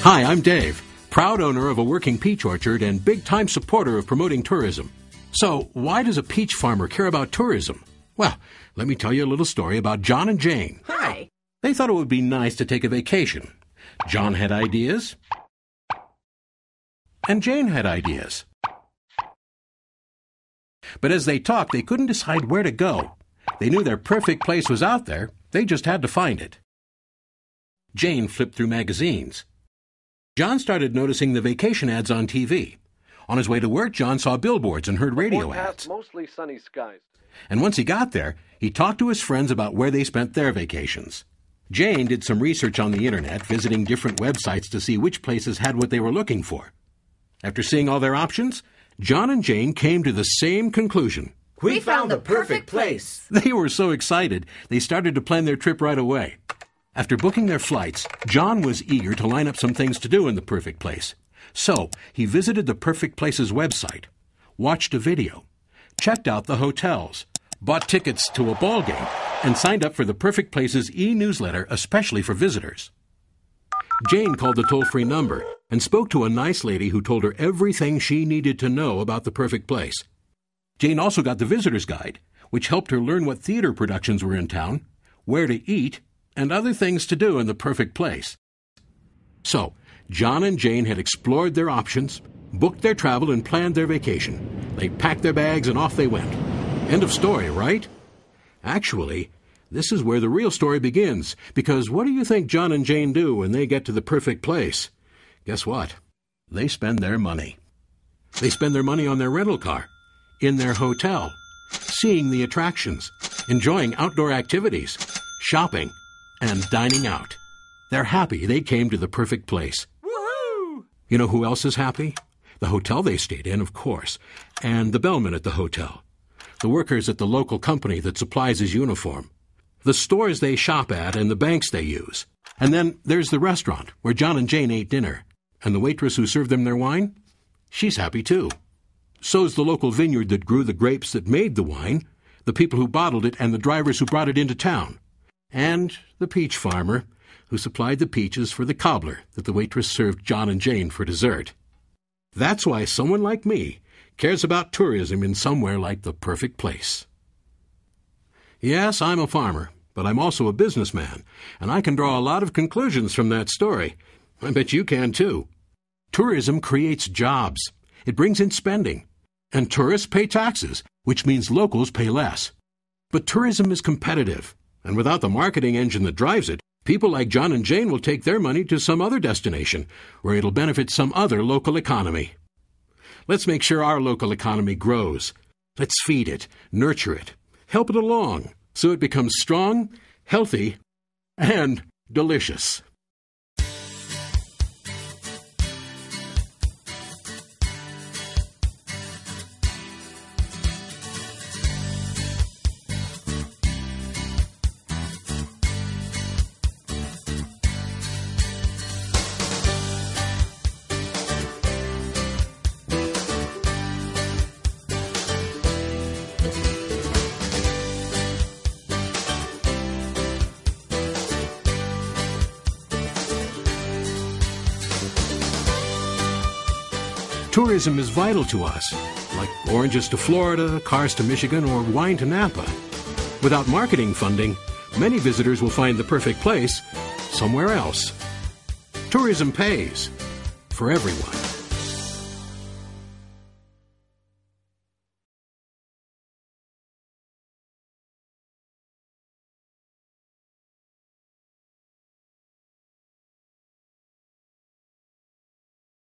Hi, I'm Dave, proud owner of a working peach orchard and big-time supporter of promoting tourism. So, why does a peach farmer care about tourism? Well, let me tell you a little story about John and Jane. Hi. They thought it would be nice to take a vacation. John had ideas, and Jane had ideas. But as they talked, they couldn't decide where to go. They knew their perfect place was out there. They just had to find it. Jane flipped through magazines. John started noticing the vacation ads on TV. On his way to work, John saw billboards and heard radio ads. Mostly sunny skies. And once he got there, he talked to his friends about where they spent their vacations. Jane did some research on the internet, visiting different websites to see which places had what they were looking for. After seeing all their options, John and Jane came to the same conclusion. We found the perfect place. They were so excited, they started to plan their trip right away. After booking their flights, John was eager to line up some things to do in the perfect place. So, he visited the Perfect Place's website, watched a video, checked out the hotels, bought tickets to a ball game, and signed up for the Perfect Place's e-newsletter especially for visitors. Jane called the toll-free number and spoke to a nice lady who told her everything she needed to know about the Perfect Place. Jane also got the visitor's guide, which helped her learn what theater productions were in town, where to eat, and other things to do in the Perfect Place. So, John and Jane had explored their options, booked their travel, and planned their vacation. They packed their bags and off they went. End of story, right? Actually, this is where the real story begins, because what do you think John and Jane do when they get to the Perfect Place? Guess what? They spend their money. They spend their money on their rental car, in their hotel, seeing the attractions, enjoying outdoor activities, shopping, and dining out. They're happy they came to the Perfect Place. Woohoo! You know who else is happy? The hotel they stayed in, of course, and the bellman at the hotel, the workers at the local company that supplies his uniform, the stores they shop at, and the banks they use. And then there's the restaurant where John and Jane ate dinner, and the waitress who served them their wine? She's happy too. So's the local vineyard that grew the grapes that made the wine, the people who bottled it, and the drivers who brought it into town. And the peach farmer, who supplied the peaches for the cobbler that the waitress served John and Jane for dessert. That's why someone like me cares about tourism in somewhere like the Perfect Place. Yes, I'm a farmer, but I'm also a businessman, and I can draw a lot of conclusions from that story. I bet you can too. Tourism creates jobs. It brings in spending. And tourists pay taxes, which means locals pay less. But tourism is competitive. And without the marketing engine that drives it, people like John and Jane will take their money to some other destination, where it'll benefit some other local economy. Let's make sure our local economy grows. Let's feed it, nurture it, help it along, so it becomes strong, healthy, and delicious. Tourism is vital to us, like oranges to Florida, cars to Michigan, or wine to Napa. Without marketing funding, many visitors will find the perfect place somewhere else. Tourism pays for everyone.